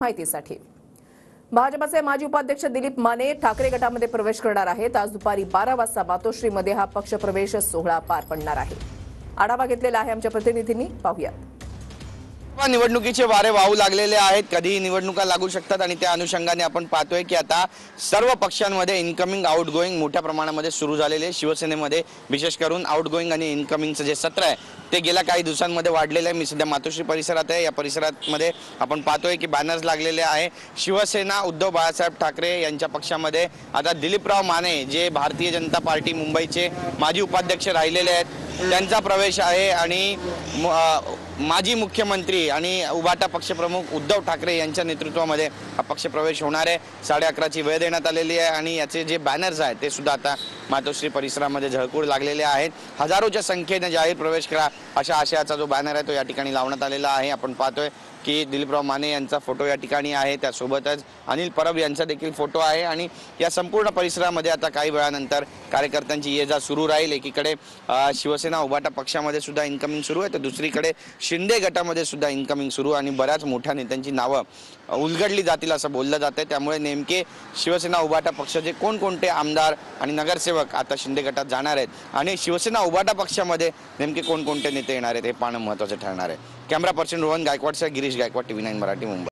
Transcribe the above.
माहितीसाठी भाजपचे माजी उपाध्यक्ष दिलीप माने ठाकरे गटामध्ये प्रवेश करणार आहेत। आज दुपारी 12 वाजता मातोश्रीमध्ये हा पक्षप्रवेश सोहळा पार पडणार आहे। आढावा घेतलेला आहे आमच्या प्रतिनिधींनी, पाहूयात। निवडणुकीचे वारे वाहू लागलेले आहेत, कधीही निवडणुका लागू शकतात आणि त्या अनुषंगाने आपण पाहतोय की आता सर्व पक्षांमध्ये इनकमिंग आउटगोइंग मोठ्या प्रमाणामध्ये सुरू झालेले। शिवसेनेमध्ये विशेष करून आउटगोइंग आणि इनकमिंगचं जे सत्र आहे ते गेल्या काही दिवसांमध्ये वाढलेलं आहे। मी सध्या मातोश्री परिसरात आहे। या परिसरामध्ये आपण पाहतोय की बॅनर्स लागलेले आहे। शिवसेना उद्धव बाळासाहेब ठाकरे यांच्या पक्षामध्ये आता दिलीपराव माने जे भारतीय जनता पार्टी मुंबईचे माजी उपाध्यक्ष राहिलेले आहेत त्यांचा प्रवेश आहे आणि माजी मुख्यमंत्री आणि उभाटा पक्षप्रमुख उद्धव ठाकरे यांच्या नेतृत्वामध्ये हा पक्षप्रवेश होणार आहे। 11:30ची वेळ देण्यात आलेली आहे आणि याचे जे बॅनर्स आहेत ते सुद्धा आता मातोश्री परिसरामध्ये झळकूड लागलेले आहेत। हजारोच्या संख्येने जाहीर प्रवेश करा अशा आशयाचा जो बॅनर आहे तो या ठिकाणी लावण्यात आलेला आहे। आपण पाहतोय की दिलीपराव माने यांचा फोटो या ठिकाणी आहे, त्यासोबतच अनिल परब यांचा देखील फोटो आहे आणि या संपूर्ण परिसरामध्ये आता काही वेळानंतर कार्यकर्त्यांची ये जा सुरू राहील। एकीकडे शिवसेना उभाटा पक्षामध्ये सुद्धा इनकमिंग सुरू आहे तर दुसरीकडे शिंदे गटामध्ये सुद्धा इनकमिंग सुरू आणि बऱ्याच मोठ्या नेत्यांची नावं उलगडली जातील असं बोललं जाते। त्यामुळे नेमके शिवसेना उभाटा पक्षाचे कोणकोणते आमदार आणि नगरसेवक आता शिंदे गटात जाणार आहेत आणि शिवसेना उभाटा पक्षामध्ये नेमके कोणकोणते नेते येणार आहेत हे पाहणं महत्त्वाचं ठरणार आहे। कॅमेरा पर्सन रोहन गायकवाडसह गिरीश गायकवाड, TV9 मराठी, मुंबई।